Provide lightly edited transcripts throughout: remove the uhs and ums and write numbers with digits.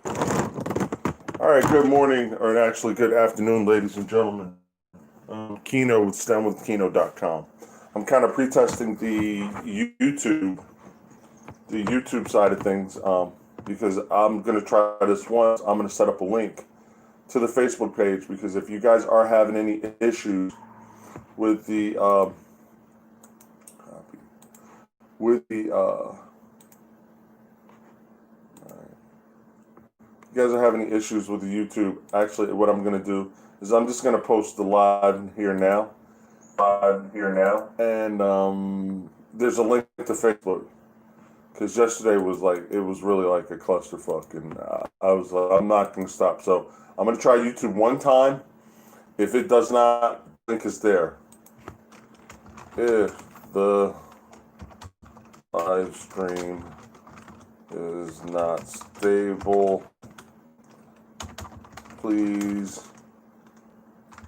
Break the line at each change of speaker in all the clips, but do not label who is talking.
All right, good morning, or actually good afternoon, ladies and gentlemen. Kino with STEMwithKino.com. I'm kind of pre-testing the YouTube side of things, because I'm going to try this once. I'm going to set up a link to the Facebook page because if you guys are having any issues with the with the you guys are having any issues with the YouTube, actually, what I'm going to do is I'm just going to post the live here now. And there's a link to Facebook because yesterday was it was really like a clusterfuck, and I was like, I'm not going to stop. So I'm going to try YouTube one time. If it does not, the link is there. If the live stream is not stable, please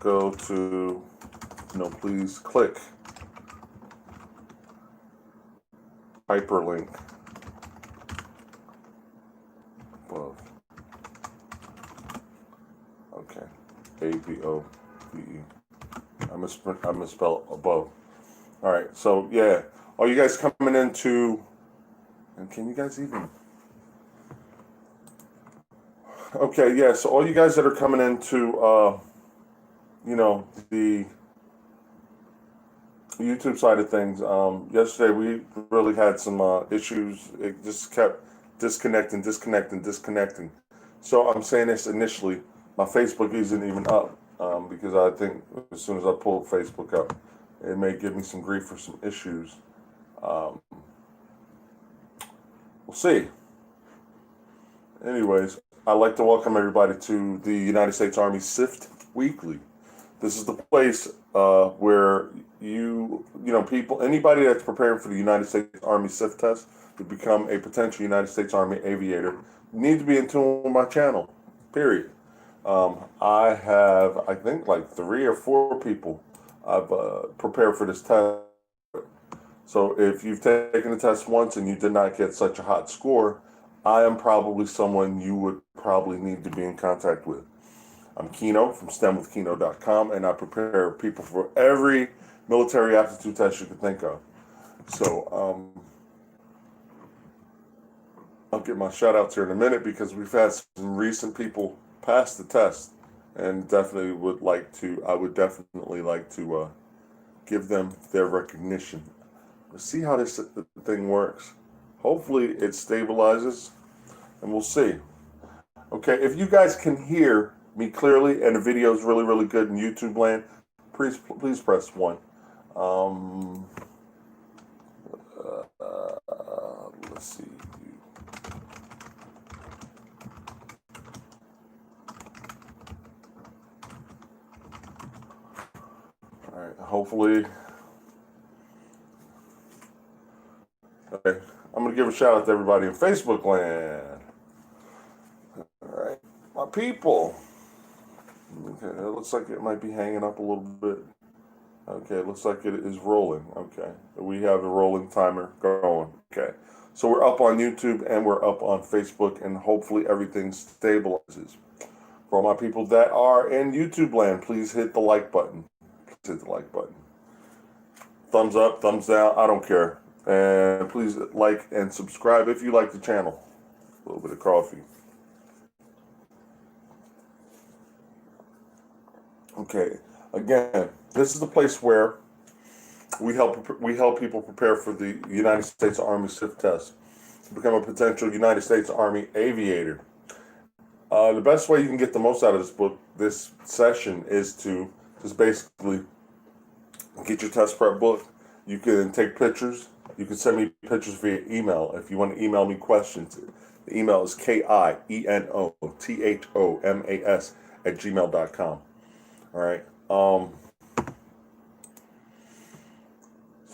go to, please click hyperlink above. Okay. ABOVE. I misspelled above. All right. So, yeah. Are you guys coming into, and can you guys even? Okay, yeah, so all you guys that are coming into, the YouTube side of things, yesterday we really had some issues. It just kept disconnecting. So I'm saying this initially, my Facebook isn't even up, because I think as soon as I pull Facebook up, it may give me some grief for some issues. We'll see. Anyways, I'd like to welcome everybody to the United States Army SIFT Weekly. This is the place where anybody that's preparing for the United States Army SIFT test to become a potential United States Army aviator need to be in tune with my channel, period. I have, I think, like 3 or 4 people I've prepared for this test. So if you've taken the test once and you did not get such a hot score, I am probably someone you would probably need to be in contact with. I'm Kino from STEMwithKino.com, and I prepare people for every military aptitude test you can think of. So I'll get my shout outs here in a minute because we've had some recent people pass the test, and I would definitely like to give them their recognition. Let's see how this thing works. Hopefully it stabilizes, and we'll see. Okay, if you guys can hear me clearly and the video is really, really good in YouTube land, please press 1. Let's see. All right, hopefully. Okay, I'm going to give a shout out to everybody in Facebook land. All right, my people. Okay, it looks like it might be hanging up a little bit. Okay, it looks like it is rolling. Okay, we have the rolling timer going. Okay, so we're up on YouTube and we're up on Facebook, and hopefully everything stabilizes. For all my people that are in YouTube land, please hit the like button. Please hit the like button. Thumbs up, thumbs down, I don't care. And please like and subscribe if you like the channel. A little bit of coffee. Okay, again, this is the place where we help people prepare for the United States Army SIFT test to become a potential United States Army aviator. The best way you can get the most out of this session, is to just basically get your test prep book. You can take pictures. You can send me pictures via email if you want to email me questions. The email is KIENOTHOMAS@gmail.com. All right. So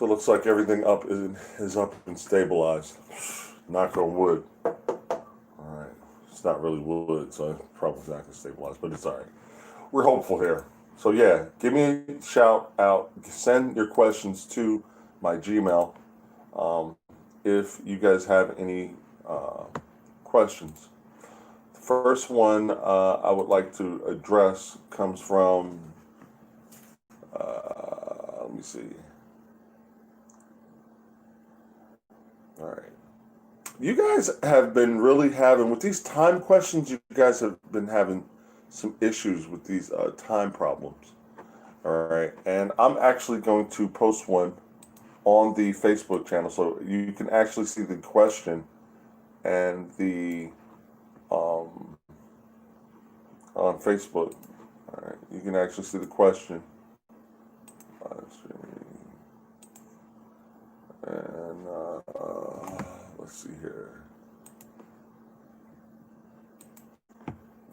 it looks like everything is up and stabilized. Knock on wood. All right. It's not really wood, so it's probably not going to stabilize, but it's all right. We're hopeful here. So yeah, give me a shout out. Send your questions to my Gmail. If you guys have any questions. first one I would like to address comes from, let me see. All right. You guys have been really having, with these time questions, you guys have been having some issues with these time problems. All right. And I'm actually going to post one on the Facebook channel so you can actually see the question and the on Facebook. All right. You can actually see the question. And let's see here.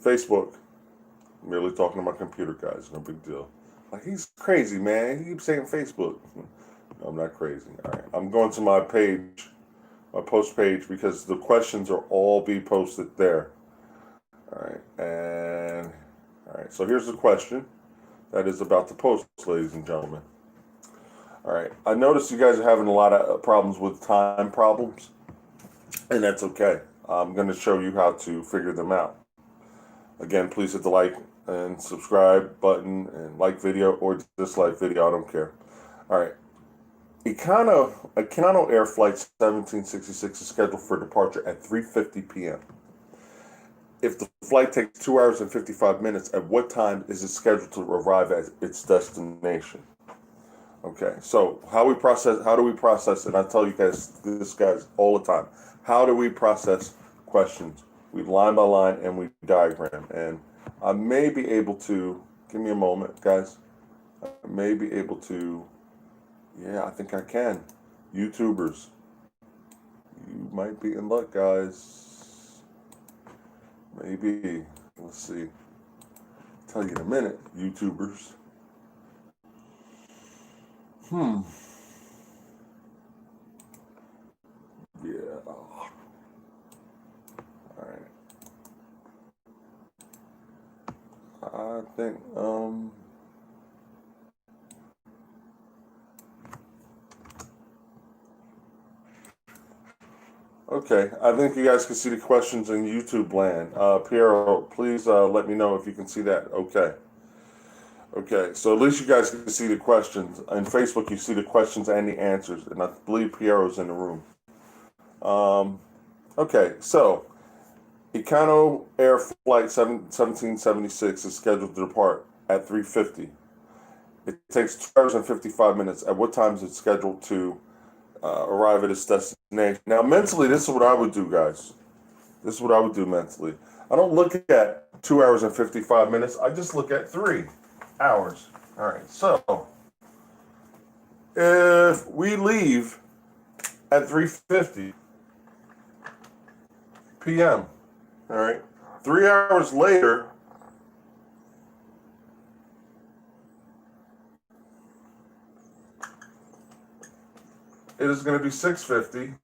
Facebook. Merely talking to my computer, guys. No big deal. Like, he's crazy, man. He keeps saying Facebook. No, I'm not crazy. All right. I'm going to my page, my post page, because the questions are all be posted there. All right. And all right. So here's the question that is about the post, ladies and gentlemen. All right. I noticed you guys are having a lot of problems with time problems, and that's okay. I'm going to show you how to figure them out. Again, please hit the like and subscribe button and like video or dislike video. I don't care. All right. Econo Air Flight 1766 is scheduled for departure at 3:50 p.m. If the flight takes 2 hours and 55 minutes, at what time is it scheduled to arrive at its destination? Okay, so how do we process, and I tell you guys all the time, how do we process questions? We line by line and we diagram. And I may be able to, give me a moment, guys. I may be able to, yeah, I think I can. YouTubers, you might be in luck, guys. Maybe. Let's see. I'll tell you in a minute, YouTubers. Yeah. All right. I think, okay, I think you guys can see the questions in YouTube land. Piero, please let me know if you can see that. Okay. Okay, so at least you guys can see the questions. On Facebook, you see the questions and the answers, and I believe Piero's in the room. Okay, so Econo Air Flight 1776 is scheduled to depart at 3:50. It takes 2 hours and 55 minutes. At what time is it scheduled to arrive at its destination? Now, mentally, this is what I would do, guys. This is what I would do mentally. I don't look at 2 hours and 55 minutes. I just look at 3 hours. All right, so if we leave at 3:50 p.m., all right, 3 hours later, it is going to be 6:50.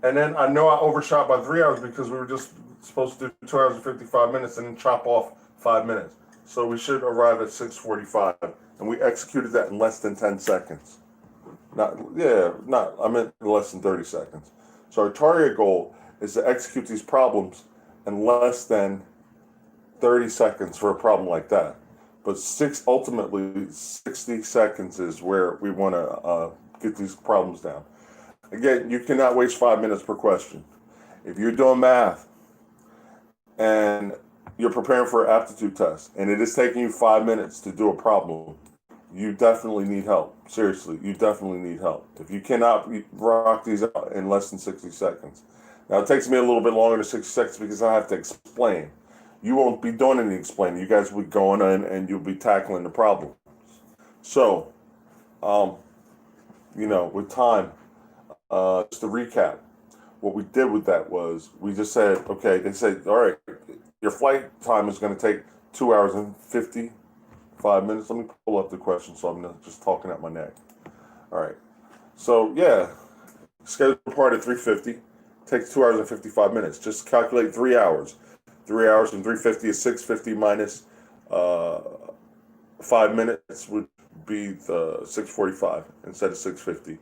And then I know I overshot by 3 hours because we were just supposed to do 2 hours and 55 minutes and then chop off 5 minutes. So we should arrive at 6:45, and we executed that in less than 10 seconds. I meant less than 30 seconds. So our target goal is to execute these problems in less than 30 seconds for a problem like that. But ultimately 60 seconds is where we want to get these problems down. Again, you cannot waste 5 minutes per question. If you're doing math and you're preparing for an aptitude test, and it is taking you 5 minutes to do a problem, you definitely need help. Seriously, you definitely need help. If you cannot rock these out in less than 60 seconds. Now, it takes me a little bit longer than 60 seconds because I have to explain. You won't be doing any explaining. You guys will be going in and you'll be tackling the problem. So, with time, just to recap, what we did with that was we just said, okay, they said, all right, your flight time is going to take 2 hours and 55 minutes. Let me pull up the question so I'm not just talking at my neck. All right. So, yeah, scheduled depart at 3:50. Takes 2 hours and 55 minutes. Just calculate 3 hours. 3 hours and 3:50 is 6:50 minus 5 minutes would be the 6:45 instead of 6:50.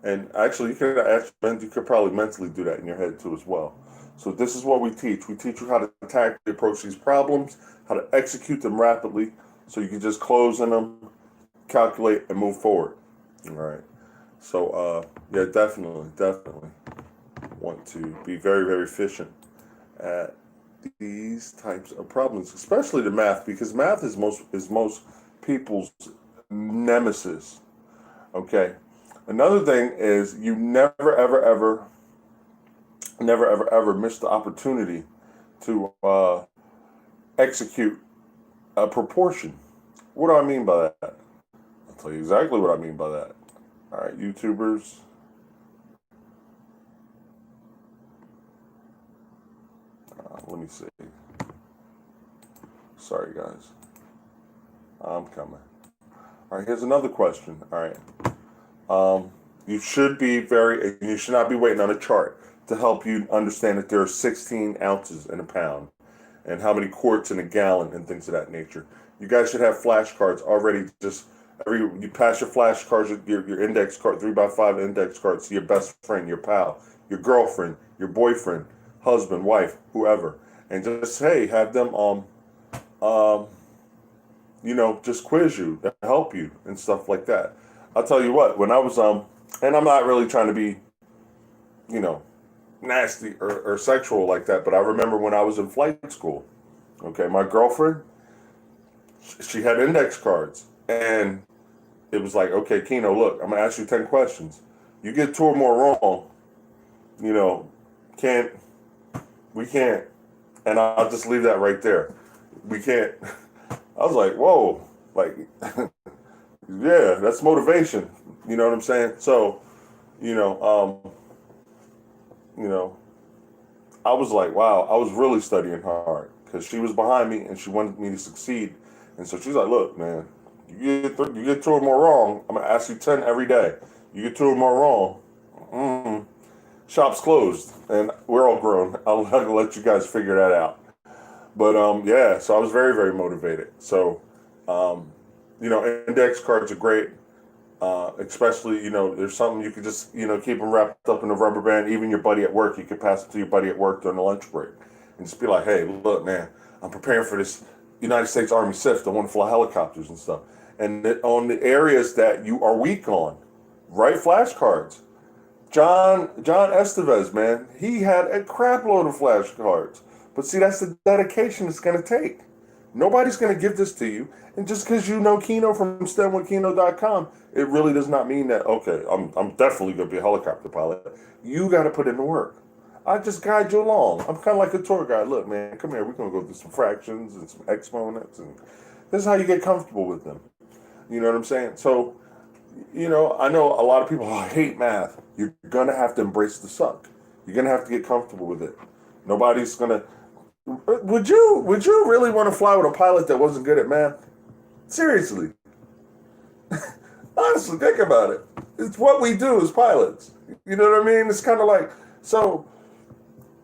And actually, you could probably mentally do that in your head too as well. So this is what we teach. We teach you how to tactically approach these problems, how to execute them rapidly, so you can just close in them, calculate, and move forward. All right. So yeah, definitely want to be very, very efficient at these types of problems, especially the math, because math is most people's nemesis. Okay. Another thing is you never ever miss the opportunity to execute a proportion. What do I mean by that? I'll tell you exactly what I mean by that. All right, YouTubers. Let me see. Sorry, guys. I'm coming. All right, here's another question. All right. You should not be waiting on a chart to help you understand that there are 16 ounces in a pound and how many quarts in a gallon and things of that nature. You guys should have flashcards already. You pass your flashcards, your index card, 3x5 index cards to your best friend, your pal, your girlfriend, your boyfriend, husband, wife, whoever, and just have them just quiz you, help you, and stuff like that. I'll tell you what, when I was and I'm not really trying to be, nasty or sexual like that, but I remember when I was in flight school. Okay, my girlfriend, she had index cards, and it was like, okay, Kino, look, I'm gonna ask you 10 questions. You get 2 or more wrong, we can't, and I'll just leave that right there. We can't. I was like, whoa, like, yeah, that's motivation. You know what I'm saying? So, I was like, wow, I was really studying hard because she was behind me and she wanted me to succeed. And so she's like, look, man, you get 2 or more wrong, I'm gonna ask you 10 every day. You get 2 or more wrong, shop's closed, and we're all grown. I'll let you guys figure that out. But yeah, so I was very, very motivated. So, index cards are great. Especially, there's something you could just, keep them wrapped up in a rubber band. Even your buddy at work, you could pass it to your buddy at work during the lunch break. And just be like, hey, look, man, I'm preparing for this United States Army SIFT. I want to fly helicopters and stuff. And on the areas that you are weak on, write flashcards. John Estevez, man, he had a crap load of flashcards. But see, that's the dedication it's going to take. Nobody's going to give this to you. And just because you know Kino from STEMwithKino.com, it really does not mean that, okay, I'm definitely going to be a helicopter pilot. You got to put in the work. I just guide you along. I'm kind of like a tour guide. Look, man, come here. We're going to go through some fractions and some exponents. And this is how you get comfortable with them. You know what I'm saying? So, I know a lot of people hate math. You're going to have to embrace the suck. You're going to have to get comfortable with it. Nobody's going to... Would you really want to fly with a pilot that wasn't good at math? Seriously. Honestly, think about it. It's what we do as pilots. You know what I mean? It's kind of like, so,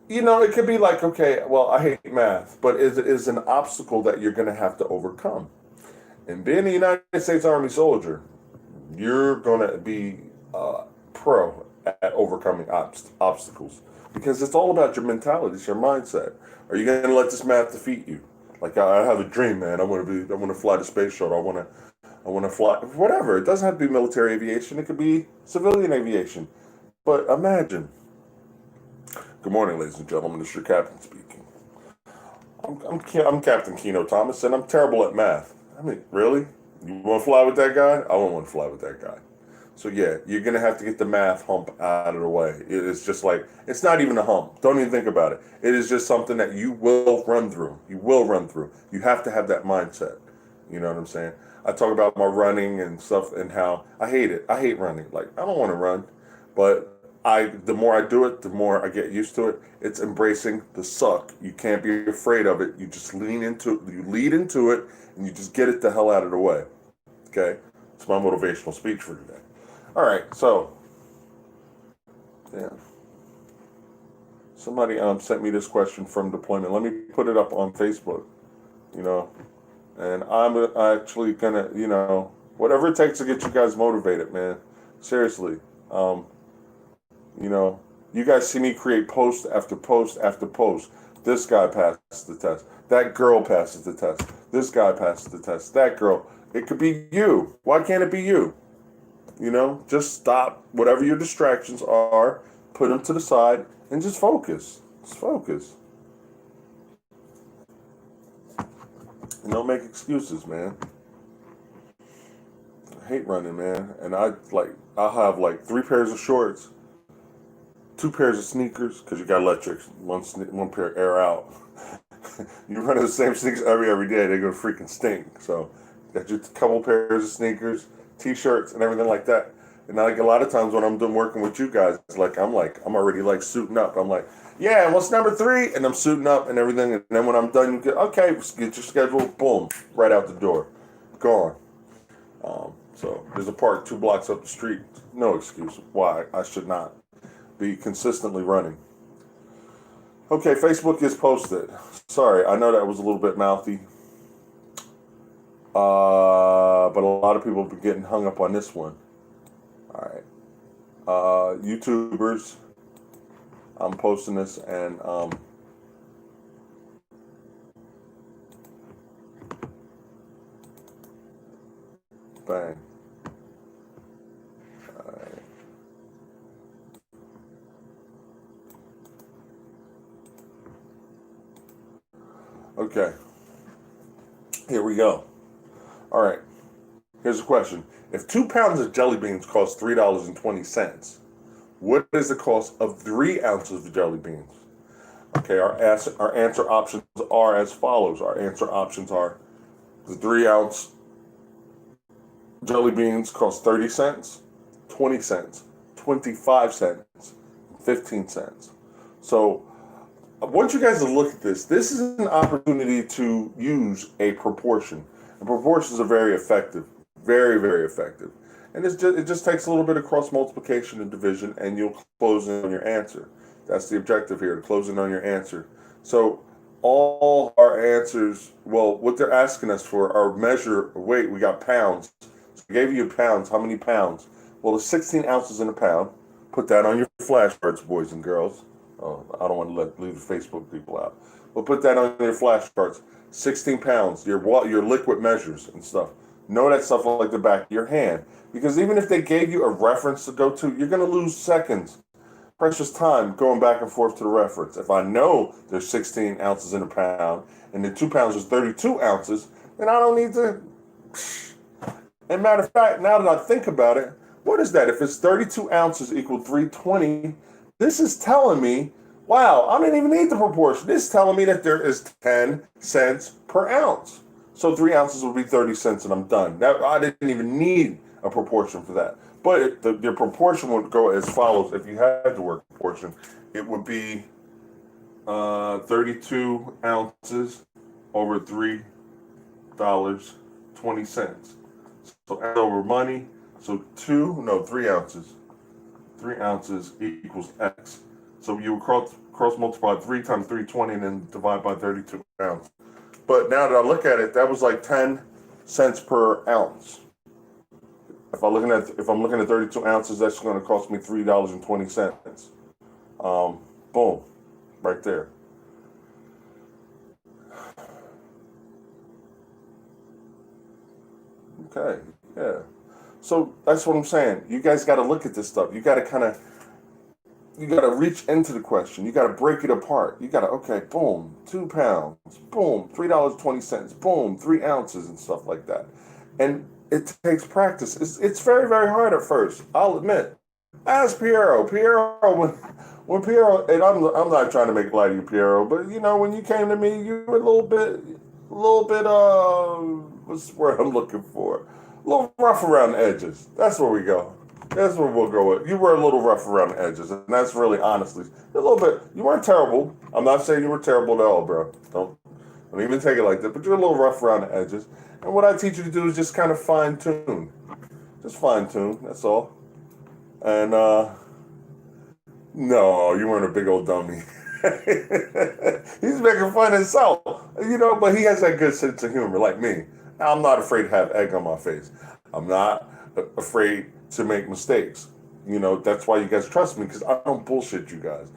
it could be like, okay, well, I hate math, but it is an obstacle that you're going to have to overcome. And being a United States Army soldier, you're going to be pro at overcoming obstacles, because it's all about your mentality, it's your mindset. Are you going to let this math defeat you? Like, I have a dream, man. I want to fly the space shuttle. I want to fly, whatever. It doesn't have to be military aviation. It could be civilian aviation. But imagine. Good morning, ladies and gentlemen. This is your captain speaking. I'm Captain Kino Thomas, and I'm terrible at math. I mean, really? You want to fly with that guy? I don't want to fly with that guy. So yeah, you're going to have to get the math hump out of the way. It's just like, it's not even a hump. Don't even think about it. It is just something that you will run through. You will run through. You have to have that mindset. You know what I'm saying? I talk about my running and stuff and how I hate it. I hate running. Like, I don't want to run. But the more I do it, the more I get used to it. It's embracing the suck. You can't be afraid of it. You just lead into it, and you just get it the hell out of the way. Okay? It's my motivational speech for today. All right, so, yeah. Somebody sent me this question from deployment. Let me put it up on Facebook, and I'm actually gonna, whatever it takes to get you guys motivated, man. Seriously, you You guys see me create post after post after post. This guy passes the test. That girl passes the test. This guy passes the test. That girl. It could be you. Why can't it be you? You know, just stop whatever your distractions are, put them to the side, and just focus. Just focus. And don't make excuses, man. I hate running, man. And I'll have like 3 pairs of shorts, 2 pairs of sneakers, because you got to let your one pair air out. You run the same sneakers every day, they're going to freaking stink. So, got your couple pairs of sneakers, t-shirts, and everything like that. And like a lot of times when I'm done working with you guys, I'm already like suiting up. I'm like, yeah, what's number 3? And I'm suiting up and everything. And then when I'm done, you get, okay, get your schedule, boom, right out the door, gone. So there's a park 2 blocks up the street. No excuse why I should not be consistently running. Okay, Facebook is posted. Sorry, I know that was a little bit mouthy. But a lot of people have been getting hung up on this one. All right. YouTubers, I'm posting this and bang. All right. Okay. Here we go. All right. Here's a question. If 2 pounds of jelly beans cost $3.20, what is the cost of 3 ounces of jelly beans? Okay, our answer options are as follows. Our answer options are the 3-ounce jelly beans cost 30 cents, 20 cents, 25 cents, 15 cents. So I want you guys to look at this. This is an opportunity to use a proportion. And proportions are very effective. Very, very effective. And it just takes a little bit of cross multiplication and division, and you'll close in on your answer. That's the objective here, to close in on your answer. So all our answers, well, what they're asking us for, our measure of weight, we got pounds. So I gave you pounds. How many pounds? Well, there's 16 ounces in a pound. Put that on your flashcards, boys and girls. Oh, I don't want to leave the Facebook people out. But put that on your flashcards. 16 pounds, your liquid measures and stuff. Know that stuff like the back of your hand. Because even if they gave you a reference to go to, you're going to lose seconds, precious time going back and forth to the reference. If I know there's 16 ounces in a pound and the 2 pounds is 32 ounces, then I don't need to. And matter of fact, now that I think about it, what is that? If it's 32 ounces equal 320, this is telling me, wow, I don't even need the proportion. This is telling me that there is 10 cents per ounce. So 3 ounces would be 30 cents and I'm done. I didn't even need a proportion for that. But your proportion would go as follows. If you had to work proportion, it would be 32 ounces over $3.20. So add over money. So 3 ounces. 3 ounces equals X. So you would cross multiply 3 times 320 and then divide by 32 ounces. But now that I look at it, that was like 10 cents per ounce. If I'm looking at 32 ounces, that's going to cost me $3.20. Boom, right there. Okay, yeah. So that's what I'm saying. You guys got to look at this stuff. You got to reach into the question. You got to break it apart. You got to, okay, boom, 2 pounds, boom, $3.20, boom, 3 ounces and stuff like that. And it takes practice. It's very, very hard at first. I'll admit. Ask Piero. When Piero, and I'm not trying to make light of you, Piero, but you know, when you came to me, you were a little bit, what's the word I'm looking for? A little rough around the edges. That's where we go. That's where we'll go with. You were a little rough around the edges, and that's really honestly a little bit. You weren't terrible. I'm not saying you were terrible at all, bro. Don't even take it like that. But you're a little rough around the edges. And what I teach you to do is just kind of fine tune. Just fine tune. That's all. And no, you weren't a big old dummy. He's making fun of himself, you know. But he has that good sense of humor, like me. I'm not afraid to have egg on my face. I'm not afraid to make mistakes. You know, that's why you guys trust me, because I don't bullshit you guys.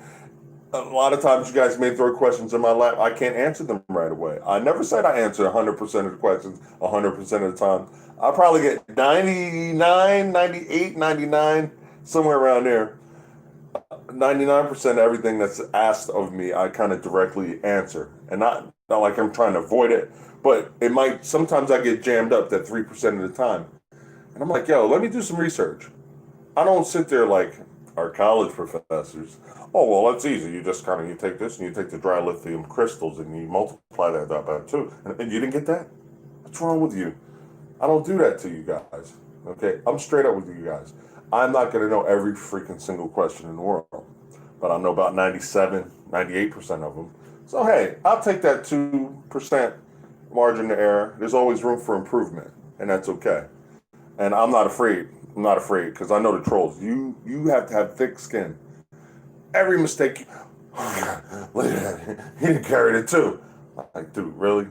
A lot of times you guys may throw questions in my lap. I can't answer them right away. I never said I answered 100% of the questions 100% of the time. I probably get 99, 98, 99, somewhere around there. 99% of everything that's asked of me, I kind of directly answer. And not like I'm trying to avoid it, but it might, sometimes I get jammed up that 3% of the time. And I'm like, yo, let me do some research. I don't sit there like our college professors. Oh, well, that's easy. You just kind of, you take this and you take the dry lithium crystals and you multiply that by two. And you didn't get that? What's wrong with you? I don't do that to you guys. Okay? I'm straight up with you guys. I'm not going to know every freaking single question in the world, but I know about 97, 98% of them. So, hey, I'll take that 2% margin of error. There's always room for improvement, and that's okay. And I'm not afraid. I'm not afraid because I know the trolls. You have to have thick skin. Every mistake, look at that. He didn't carry it too. Like, dude, really?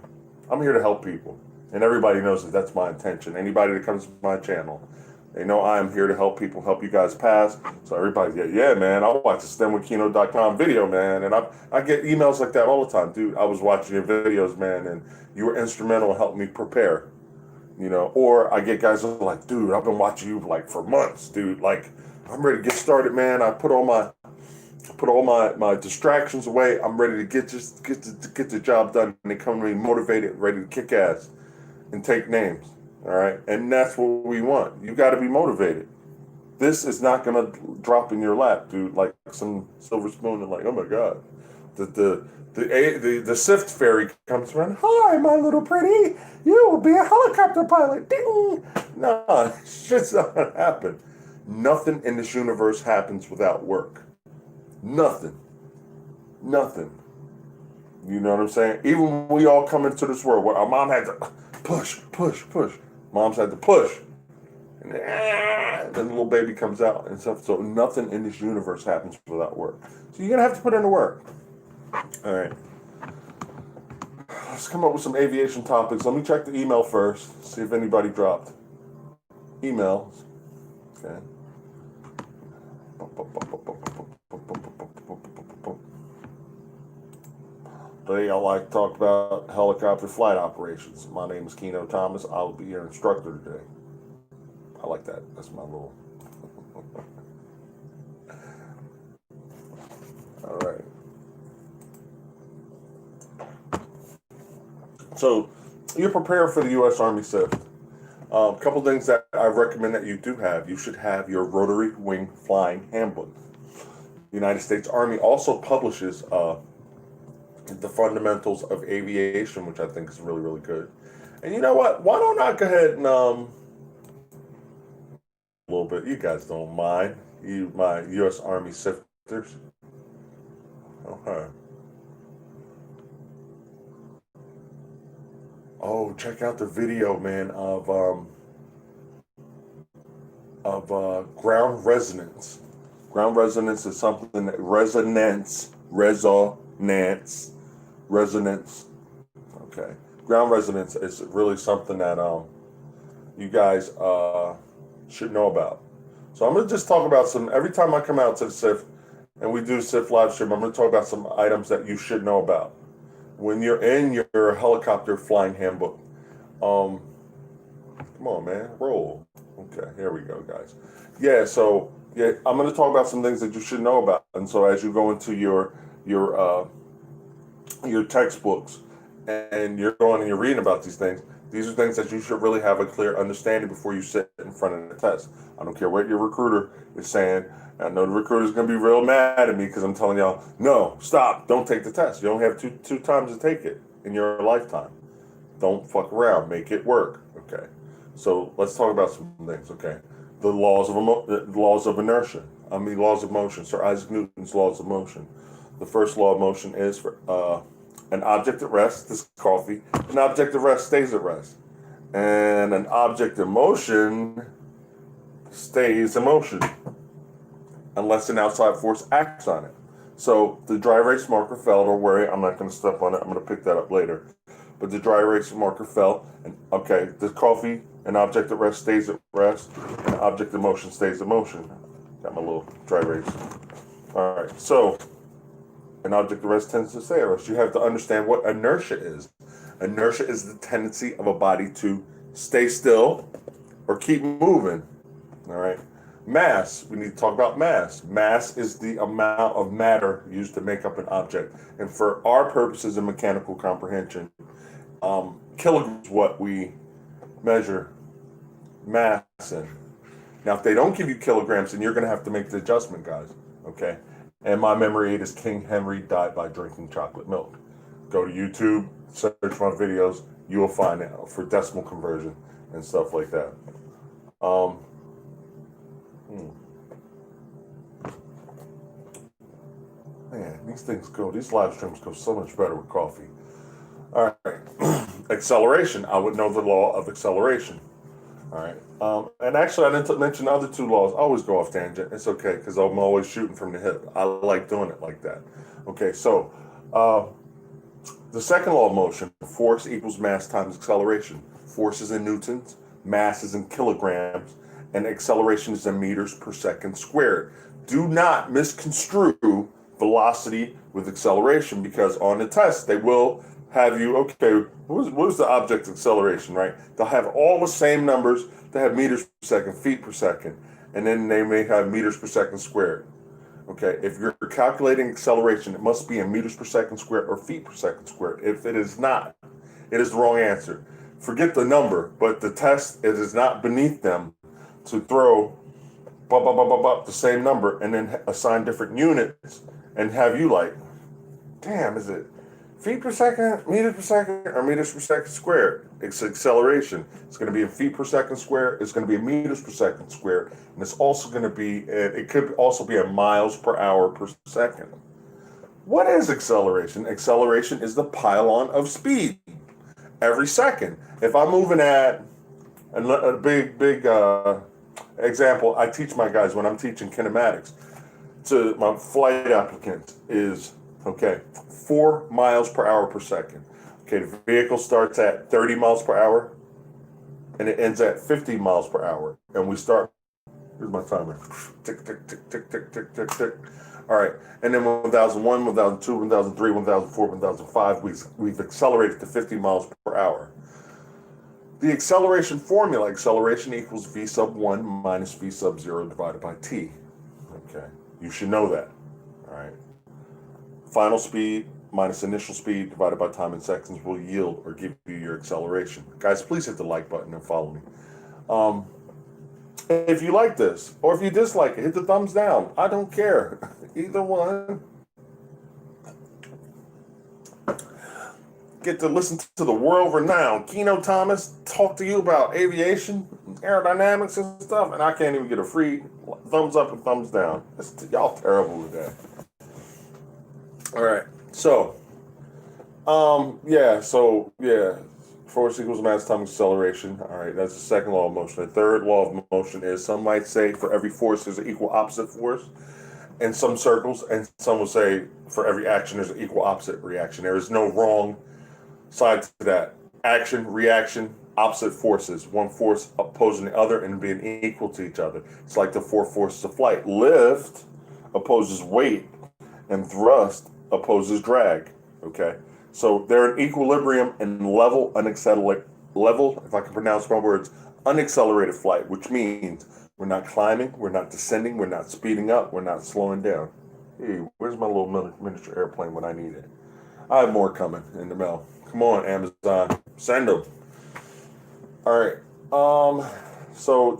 I'm here to help people. And everybody knows that that's my intention. Anybody that comes to my channel, they know I am here to help people, help you guys pass. So everybody's, yeah, man, I watch the STEMwithKeno.com video, man. And I get emails like that all the time. Dude, I was watching your videos, man, and you were instrumental in helping me prepare. You know, or I get guys that are like, dude, I've been watching you like for months, dude. Like, I'm ready to get started, man. I put all my distractions away. I'm ready to get the job done. And they come to me motivated, ready to kick ass and take names. All right, and that's what we want. You got to be motivated. This is not gonna drop in your lap, dude, like some silver spoon and like, oh my god, the SIFT fairy comes around. Hi, my little pretty. You will be a helicopter pilot. Ding. No, it's just not gonna happen. Nothing in this universe happens without work. Nothing. Nothing. You know what I'm saying? Even when we all come into this world, where our mom had to push. Moms had to push. And then the little baby comes out and stuff. So nothing in this universe happens without work. So you're going to have to put in the work. All right. Let's come up with some aviation topics. Let me check the email first. See if anybody dropped. Emails. Okay. Today I'd like to talk about helicopter flight operations. My name is Keno Thomas. I'll be your instructor today. I like that. That's my little... All right. So, you're prepared for the U.S. Army SIFT. A couple things that I recommend that you do have. You should have your rotary wing flying handbook. The United States Army also publishes the fundamentals of aviation, which I think is really, really good. And you know what? Why don't I go ahead and a little bit. You guys don't mind, you my U.S. Army sifters. Okay. Oh, check out the video, man, of ground resonance. Ground resonance is something that resonance. Okay. Ground resonance is really something that you guys should know about. So I'm gonna just talk about some. Every time I come out to the SIFT and we do SIFT live stream, I'm gonna talk about some items that you should know about when you're in your helicopter flying handbook. Come on, man, roll. Okay, here we go, guys. Yeah, so yeah, I'm gonna talk about some things that you should know about. And so as you go into your textbooks and you're going and you're reading about these are things that you should really have a clear understanding before you sit in front of the test. I don't care what your recruiter is saying. I know the recruiter's going to be real mad at me because I'm telling y'all, no, stop, don't take the test. You only have two times to take it in your lifetime. Don't fuck around, make it work. Okay, so let's talk about some things. Okay, the laws of inertia. Laws of motion. Sir Isaac Newton's laws of motion. The first law of motion is for an object at rest, this is coffee, an object at rest stays at rest. And an object in motion stays in motion unless an outside force acts on it. So the dry erase marker fell, don't worry, I'm not going to step on it, I'm going to pick that up later. But the dry erase marker fell, and okay, the coffee, an object at rest stays at rest, an object in motion stays in motion. Got my little dry erase. All right, so an object at rest tends to stay at rest. You have to understand what inertia is. Inertia is the tendency of a body to stay still or keep moving. All right. Mass, we need to talk about mass. Mass is the amount of matter used to make up an object. And for our purposes in mechanical comprehension, kilograms is what we measure mass in. Now, if they don't give you kilograms, then you're going to have to make the adjustment, guys. Okay. And my memory aid is King Henry died by drinking chocolate milk. Go to YouTube, search my videos, you will find it for decimal conversion and stuff like that. Man, these live streams go so much better with coffee. All right. Acceleration. I would know the law of acceleration. All right. And actually, I didn't mention the other two laws. I always go off tangent. It's okay because I'm always shooting from the hip. I like doing it like that. Okay, so the second law of motion, force equals mass times acceleration. Force is in newtons, mass is in kilograms, and acceleration is in meters per second squared. Do not misconstrue velocity with acceleration, because on the test they will have you, okay, what is the object acceleration, right? They'll have all the same numbers. They have meters per second, feet per second, and then they may have meters per second squared. Okay, if you're calculating acceleration, it must be in meters per second squared or feet per second squared. If it is not, it is the wrong answer. Forget the number, but the test, it is not beneath them to throw the same number and then assign different units and have you like, damn, is it feet per second, meters per second, or meters per second squared? It's acceleration. It's going to be in feet per second squared. It's going to be in meters per second squared. And it's also going to be, it could also be in miles per hour per second. What is acceleration? Acceleration is the pylon of speed every second. If I'm moving at a big example, I teach my guys when I'm teaching kinematics to my flight applicants is, okay, 4 miles per hour per second. Okay, the vehicle starts at 30 miles per hour and it ends at 50 miles per hour. And we start, here's my timer, tick, tick, tick, tick, tick, tick, tick, tick. All right, and then 1001, 1002, 1003, 1004, 1005, we've accelerated to 50 miles per hour. The acceleration formula, acceleration equals v sub 1 minus v sub 0 divided by t. Okay, you should know that. All right. Final speed minus initial speed divided by time in seconds will yield or give you your acceleration. Guys, please hit the like button and follow me. If you like this, or if you dislike it, hit the thumbs down. I don't care. Either one. Get to listen to the world-renowned Keno Thomas talk to you about aviation, aerodynamics and stuff, and I can't even get a free thumbs up and thumbs down. Y'all terrible with that. All right, so, force equals mass times acceleration. All right, that's the second law of motion. The third law of motion is, some might say for every force there's an equal opposite force in some circles, and some will say for every action there's an equal opposite reaction. There is no wrong side to that. Action, reaction, opposite forces. One force opposing the other and being equal to each other. It's like the four forces of flight. Lift opposes weight, and thrust opposes drag. Okay, so they're in equilibrium and level, if I can pronounce my words, unaccelerated flight, which means we're not climbing, we're not descending, we're not speeding up, we're not slowing down. Hey, where's my little miniature airplane when I need it? I have more coming in the mail. Come on, Amazon, send them. All right. So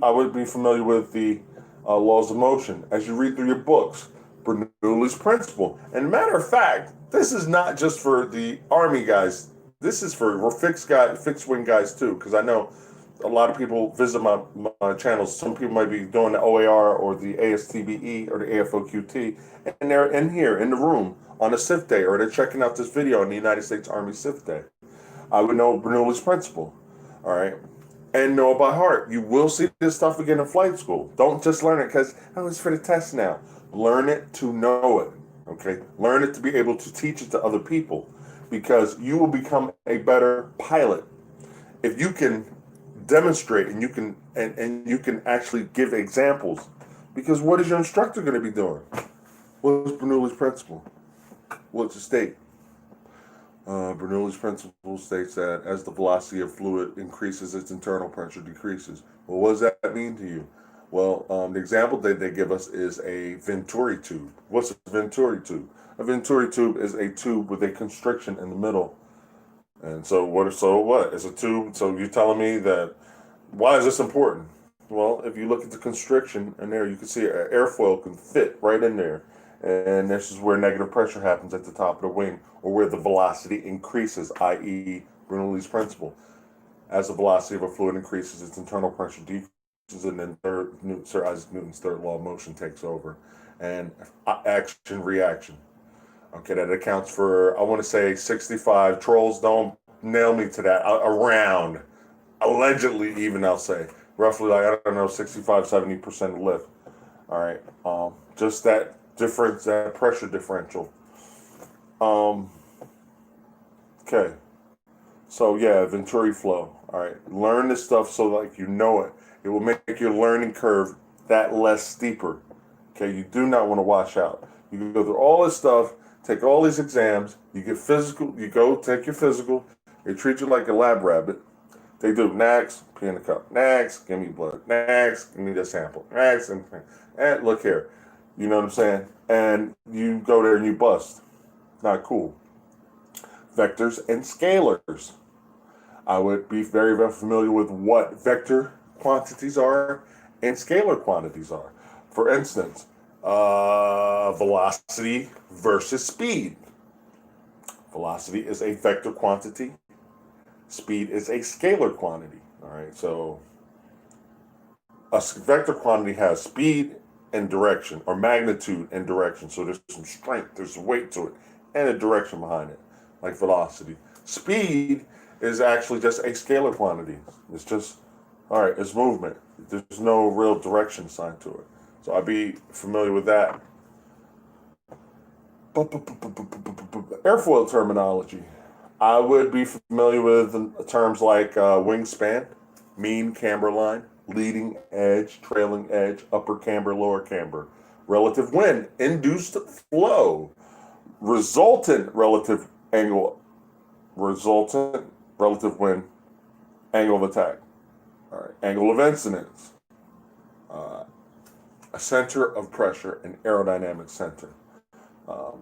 I would be familiar with the laws of motion as you read through your books. Bernoulli's principle. And matter of fact, this is not just for the Army guys. This is for fixed wing guys too, because I know a lot of people visit my channels. Some people might be doing the OAR or the ASTBE or the AFOQT, and they're in here in the room on a SIFT day, or they're checking out this video on the United States Army SIFT day. I would know Bernoulli's principle, all right, and know it by heart. You will see this stuff again in flight school. Don't just learn it because, oh, it's for the test now. Learn it to know it, okay? Learn it to be able to teach it to other people, because you will become a better pilot if you can demonstrate and you can actually give examples Because what is your instructor going to be doing? What's Bernoulli's principle? What's it state? Bernoulli's principle states that as the velocity of fluid increases, its internal pressure decreases. Well, what does that mean to you? Well, the example that they give us is a Venturi tube. What's a Venturi tube? A Venturi tube is a tube with a constriction in the middle. And so what? It's a tube. So you're telling me that, why is this important? Well, if you look at the constriction in there, you can see an airfoil can fit right in there. And this is where negative pressure happens at the top of the wing, or where the velocity increases, i.e. Bernoulli's principle. As the velocity of a fluid increases, its internal pressure decreases, and then Sir Isaac Newton's third law of motion takes over. And action, reaction. Okay, that accounts for, I want to say 65. Trolls, don't nail me to that. Around, allegedly even, I'll say. Roughly, like, I don't know, 65, 70% lift. All right, just that difference, that pressure differential. Okay, so yeah, Venturi flow. All right, learn this stuff so like you know it. It will make your learning curve that less steeper. Okay, you do not want to wash out. You can go through all this stuff, take all these exams, you get physical, you go take your physical, they treat you like a lab rabbit. They do, next, pee in the cup, next, give me blood, next, give me the sample, next, and look here. You know what I'm saying? And you go there and you bust. Not cool. Vectors and scalars. I would be very, very familiar with what vector quantities are and scalar quantities are. For instance, velocity versus speed. Velocity is a vector quantity. Speed is a scalar quantity. All right, so a vector quantity has speed and direction, or magnitude and direction. So there's some strength, there's weight to it, and a direction behind it, like velocity. Speed is actually just a scalar quantity. It's just, all right, it's movement. There's no real direction assigned to it. So I'd be familiar with that. Airfoil terminology. I would be familiar with terms like wingspan, mean camber line, leading edge, trailing edge, upper camber, lower camber, relative wind, induced flow, resultant relative wind, angle of attack, all right, angle of incidence, a center of pressure, and aerodynamic center.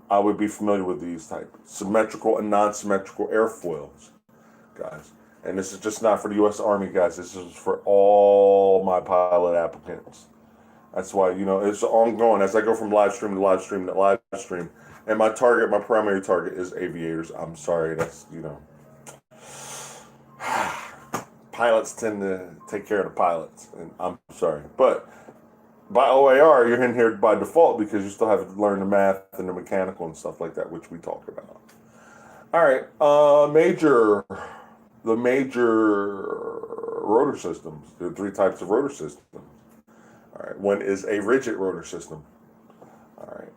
I would be familiar with these types, symmetrical and non-symmetrical airfoils, guys. And this is just not for the U.S. Army, guys. This is for all my pilot applicants. That's why, it's ongoing. As I go from live stream to live stream to live stream, and my primary target is aviators. I'm sorry, that's, pilots tend to take care of the pilots, and I'm sorry. But by OAR, you're in here by default because you still have to learn the math and the mechanical and stuff like that, which we talk about. All right, the major rotor systems. There are three types of rotor systems. All right, one is a rigid rotor system. All right,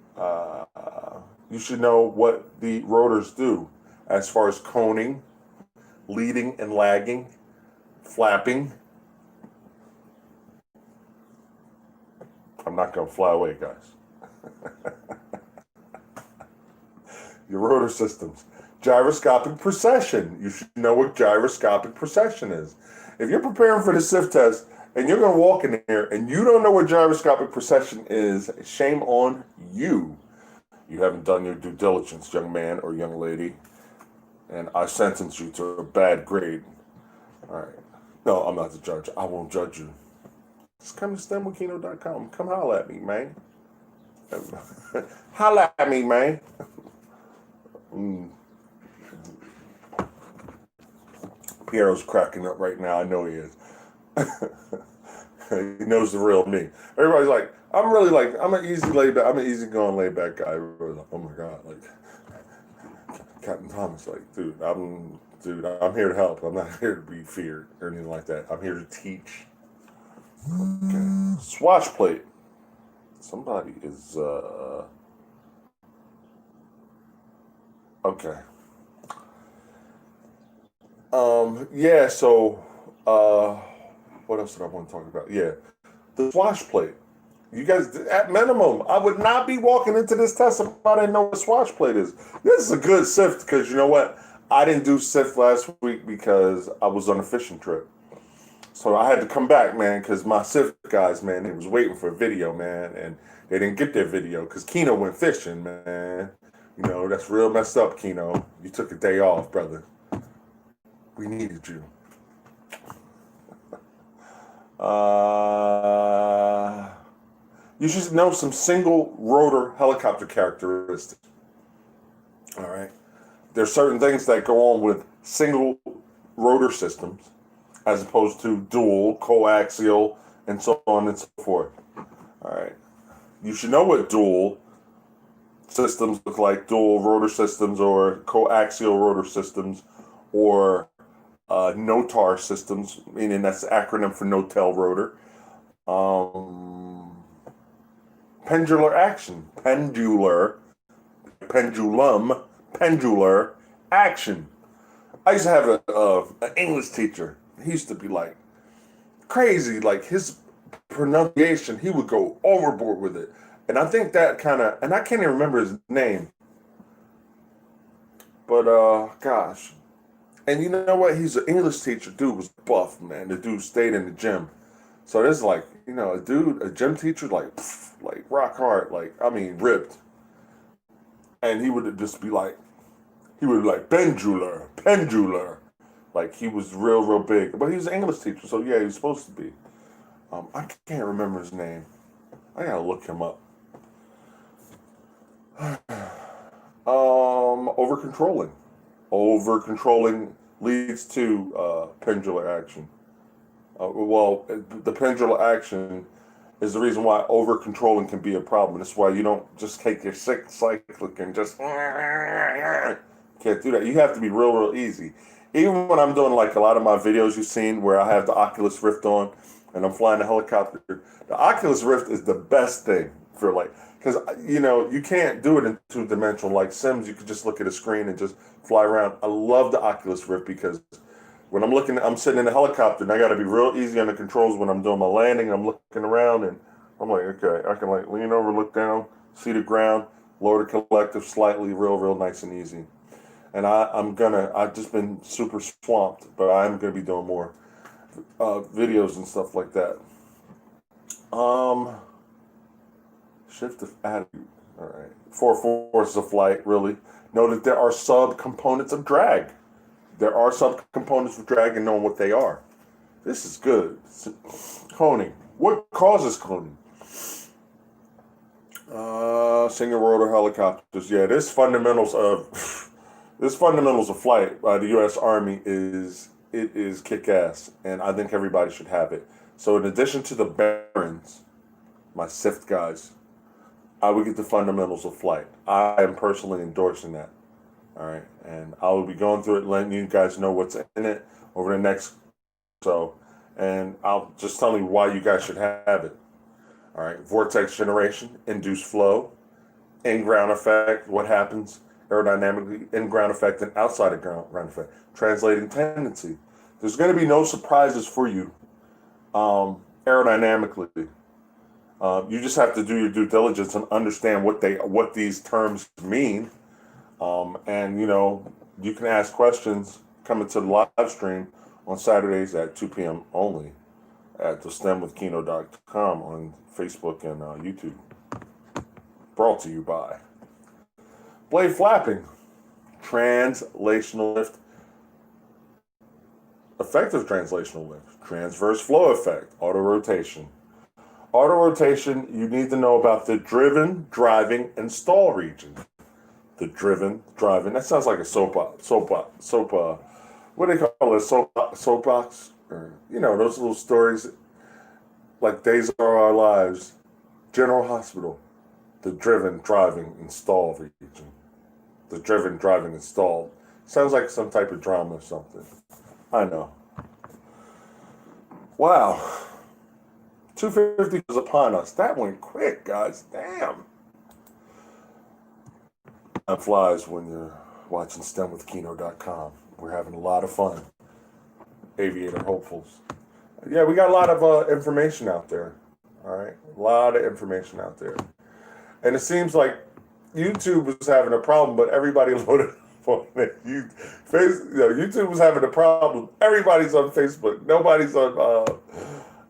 you should know what the rotors do as far as coning, leading and lagging, flapping. I'm not going to fly away, guys. Your rotor systems. Gyroscopic procession. You should know what gyroscopic procession is. If you're preparing for the SIFT test and you're going to walk in here and you don't know what gyroscopic procession is, shame on you. You haven't done your due diligence, young man or young lady, and I sentence you to a bad grade. All right. No, I'm not the judge. I won't judge you. Just come to STEMwikino.com. Come holler at me, man. Holla at me, man. Piero's cracking up right now. I know he is. He knows the real me. Everybody's like, I'm an easy going laid back guy. Like, oh my God, like Captain Thomas, like, dude, I'm here to help. I'm not here to be feared or anything like that. I'm here to teach. Okay. Swatch plate. Somebody is okay. Yeah, so what else did I want to talk about? Yeah. The swatch plate. You guys, at minimum, I would not be walking into this test if I didn't know what a swatch plate is. This is a good SIFT because you know what? I didn't do SIFT last week because I was on a fishing trip. So I had to come back, man, because my SIFT guys, man, they was waiting for a video, man, and they didn't get their video because Keno went fishing, man. You know, that's real messed up, Keno. You took a day off, brother. We needed you. You should know some single rotor helicopter characteristics. All right. There's certain things that go on with single rotor systems as opposed to dual, coaxial, and so on and so forth. All right. You should know what dual systems look like, dual rotor systems or coaxial rotor systems or NOTAR systems, meaning that's the acronym for no-tail rotor. Pendular action, pendular action. I used to have an English teacher. He used to be like crazy, like his pronunciation, he would go overboard with it. And I think that kind of, and I can't even remember his name. But gosh. And you know what? He's an English teacher. Dude was buff, man. The dude stayed in the gym. So there's like, you know, a gym teacher, like rock hard, like, I mean, ripped. And he would just be like, pendular. Like, he was real big. But he was an English teacher, so yeah, he was supposed to be. I can't remember his name. I gotta look him up. Over-controlling. Over-controlling leads to pendular action. The pendular action is the reason why over-controlling can be a problem. That's why you don't just take your cyclic and just can't do that. You have to be real easy. Even when I'm doing like a lot of my videos you've seen where I have the Oculus Rift on and I'm flying a helicopter, the Oculus Rift is the best thing for like, because you know you can't do it in two-dimensional like Sims. You could just look at a screen and just fly around. I love the Oculus Rift because when I'm sitting in a helicopter and I got to be real easy on the controls when I'm doing my landing. I'm looking around and I'm like, okay, I can like lean over, look down, see the ground, lower the collective slightly, real nice and easy. And I've just been super swamped, but I'm gonna be doing more videos and stuff like that. Shift of attitude. All right. 4 forces of flight, really. Know that there are sub-components of drag. There are sub-components of drag and knowing what they are. This is good. Coning. What causes coning? Single rotor helicopters. Yeah, this fundamentals of flight by the U.S. Army is kick-ass, and I think everybody should have it. So in addition to the Barons, my SIFT guys, I would get the fundamentals of flight. I am personally endorsing that. All right, and I will be going through it, letting you guys know what's in it over the next and I'll just tell you why you guys should have it. All right, vortex generation, induced flow, in-ground effect, what happens aerodynamically, in-ground effect and outside of ground effect, translating tendency. There's going to be no surprises for you aerodynamically. You just have to do your due diligence and understand what these terms mean. And, you know, you can ask questions coming to the live stream on Saturdays at 2 p.m. only at thestemwithkeno.com on Facebook and YouTube. Brought to you by blade flapping, translational lift, effective translational lift, transverse flow effect, auto rotation. Auto rotation, you need to know about the driven, driving, and stall region. The driven, driving, that sounds like a what do they call it, soapbox? Or, you know, those little stories like Days Are Our Lives, General Hospital, the driven, driving, and stall region. The driven, driving, and stall. Sounds like some type of drama or something. I know. Wow. 250 is upon us. That went quick, guys. Damn. Time flies when you're watching STEMwithKeno.com. We're having a lot of fun. Aviator hopefuls. Yeah, we got a lot of information out there. All right, a lot of information out there, and it seems like YouTube was having a problem, but everybody loaded on it. YouTube was having a problem. Everybody's on Facebook. Nobody's on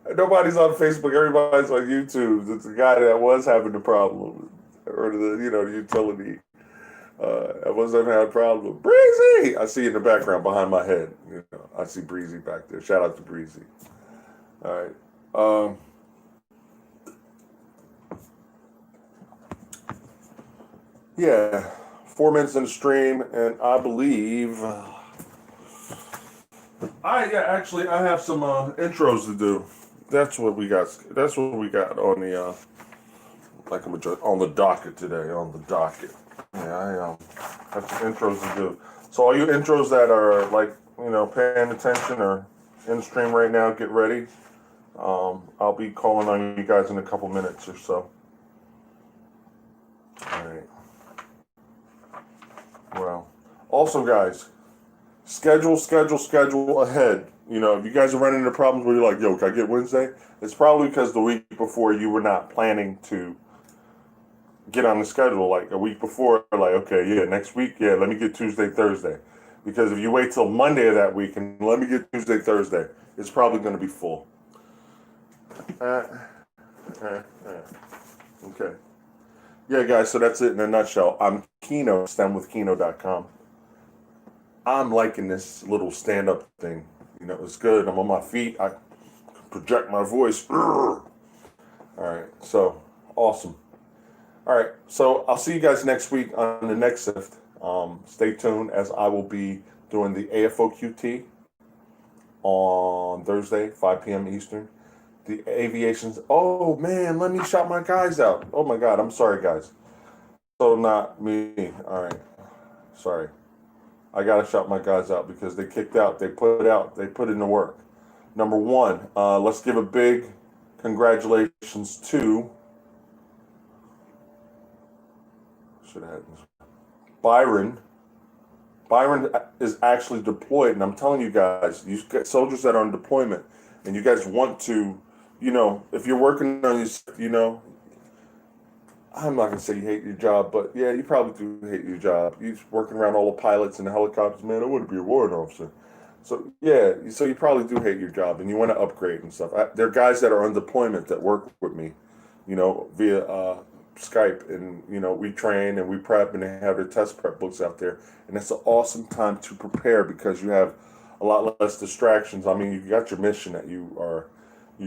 Facebook. Everybody's on YouTube. It's the guy that was having the problem, or the utility. I wasn't having a problem. Breezy, I see in the background behind my head. I see Breezy back there. Shout out to Breezy. All right. Yeah, 4 minutes in the stream, and I believe I have some intros to do. That's what we got. That's what we got on the on the docket today. On the docket. Yeah, I have some intros to do. So all you intros that are paying attention or in stream right now, get ready. I'll be calling on you guys in a couple minutes or so. All right. Well, also guys, schedule ahead. If you guys are running into problems where you're like, yo, can I get Wednesday? It's probably because the week before you were not planning to get on the schedule. Like a week before, like, okay, yeah, next week, yeah, let me get Tuesday, Thursday. Because if you wait till Monday of that week and let me get Tuesday, Thursday, it's probably going to be full. Okay. Yeah, guys, so that's it in a nutshell. I'm Kino, stemwithkino.com. I'm liking this little stand-up thing. It's good. I'm on my feet. I project my voice. All right, so awesome. All right, so I'll see you guys next week on the next SIFT. Stay tuned, as I will be doing the AFOQT on Thursday, 5 p.m. Eastern. The aviations. Oh, man, let me shout my guys out. Oh, my God, I'm sorry, guys. So not me. All right, sorry. I got to shout my guys out because they kicked out. They put in the work. Number one, let's give a big congratulations to Byron. Byron is actually deployed, and I'm telling you guys, you get soldiers that are on deployment, and you guys want to, if you're working on these, I'm not gonna say you hate your job, but yeah, you probably do hate your job. You're working around all the pilots and the helicopters, man. I want to be a warrant officer. So yeah, so you probably do hate your job, and you want to upgrade and stuff. There are guys that are on deployment that work with me, via Skype, and we train and we prep, and they have their test prep books out there, and it's an awesome time to prepare because you have a lot less distractions. I mean, you got your mission that you're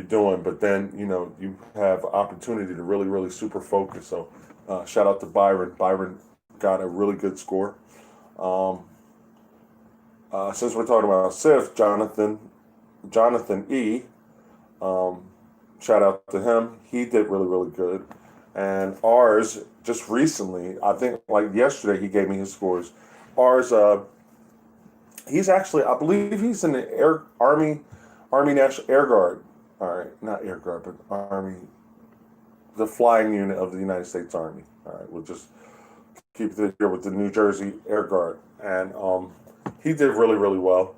doing, but then you have opportunity to really super focus. So shout out to Byron. Byron got a really good score. Since we're talking about SIFT, Jonathan E. Shout out to him. He did really good. And ours, just recently, I think like yesterday, he gave me his scores. Ours, he's actually, I believe he's in the Army National Air Guard. All right, not Air Guard, but Army, the flying unit of the United States Army. All right, we'll just keep it here with the New Jersey Air Guard. And he did really well.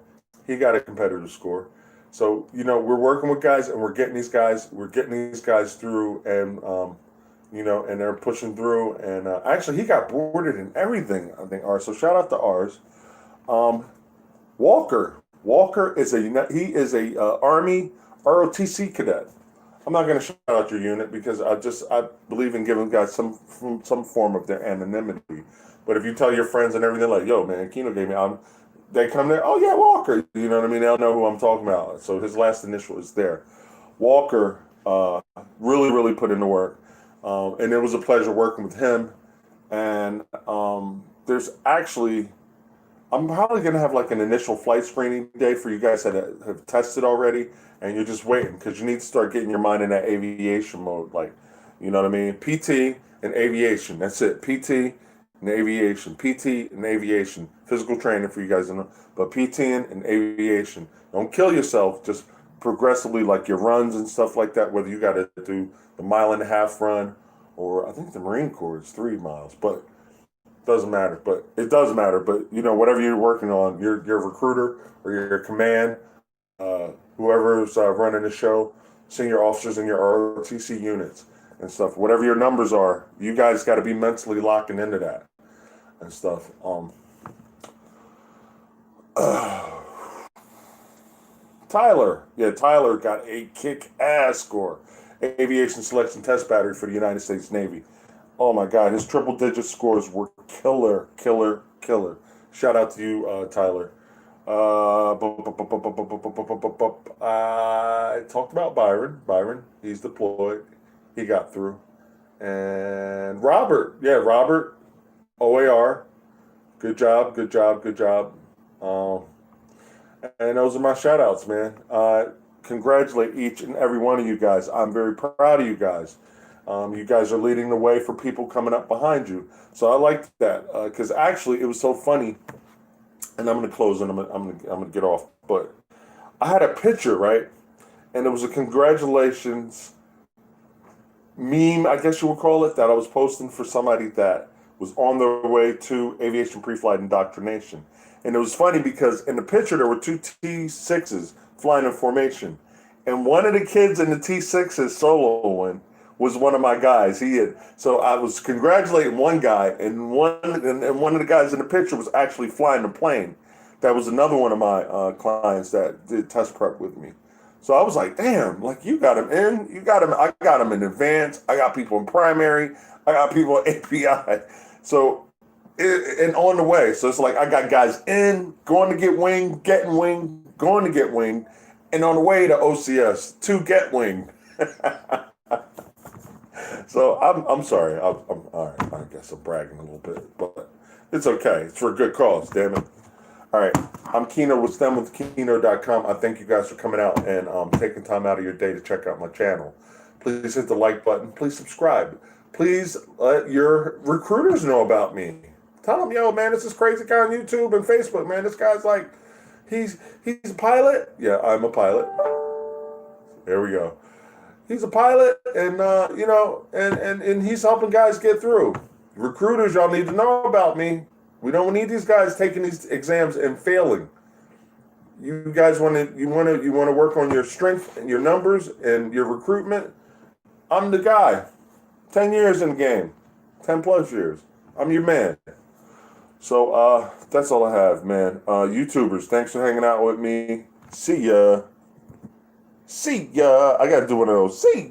He got a competitive score. So, we're working with guys, and we're getting these guys through, and and they're pushing through. And actually, he got boarded and everything, I think, ours. So shout out to ours. Walker is a Army ROTC cadet. I'm not going to shout out your unit because I believe in giving guys some form of their anonymity. But if you tell your friends and everything, like, yo, man, Kino gave me, they come there, oh yeah, Walker. You know what I mean? They'll know who I'm talking about. So his last initial is there. Walker really put in the work. And it was a pleasure working with him. And there's actually, I'm probably going to have like an initial flight screening day for you guys that have tested already, and you're just waiting because you need to start getting your mind in that aviation mode. Like, you know what I mean? PT and aviation. That's it. PT and aviation. PT and aviation. Physical training for you guys to know. But PT and aviation. Don't kill yourself. Just progressively, like your runs and stuff like that, whether you got to do the 1.5 mile run, or I think the Marine Corps is 3 miles, but doesn't matter. But it does matter. But whatever you're working on, your recruiter or your command, whoever's running the show, senior officers in your ROTC units and stuff. Whatever your numbers are, you guys got to be mentally locking into that and stuff. Tyler got a kick-ass score. Aviation Selection Test Battery for the United States Navy. Oh my God, his triple-digit scores were killer. Shout out to you, Tyler. I talked about Byron, he's deployed. He got through. And Robert, OAR. Good job. And those are my shout outs, man. Congratulate each and every one of you guys. I'm very proud of you guys. You guys are leading the way for people coming up behind you. So I like that because actually it was so funny. And I'm going to close and I'm going to get off. But I had a picture, right? And it was a congratulations meme, I guess you would call it, that I was posting for somebody that was on their way to aviation pre-flight indoctrination. And it was funny because in the picture there were two T6s flying in formation. And one of the kids in the T6s soloing was one of my guys. So I was congratulating one guy, and one of the guys in the picture was actually flying the plane. That was another one of my clients that did test prep with me. So I was like, damn, like you got him in, I got him in advance. I got people in primary. I got people in API. So, and on the way. So it's like I got guys in, going to get winged, getting winged, going to get winged, and on the way to OCS to get winged. So I'm sorry. I'm all right. I guess I'm bragging a little bit, but it's okay. It's for a good cause, damn it. All right. I'm Keno with STEM with Keno.com. I thank you guys for coming out and taking time out of your day to check out my channel. Please hit the like button. Please subscribe. Please let your recruiters know about me. Tell them, yo, man, this is crazy guy on YouTube and Facebook, man. This guy's like, he's a pilot. Yeah, I'm a pilot. There we go. He's a pilot, and and he's helping guys get through. Recruiters, y'all need to know about me. We don't need these guys taking these exams and failing. You guys want to work on your strength and your numbers and your recruitment. I'm the guy. 10 years in the game, 10 plus years. I'm your man. So that's all I have, man. YouTubers, thanks for hanging out with me. See ya. I gotta do one of those. See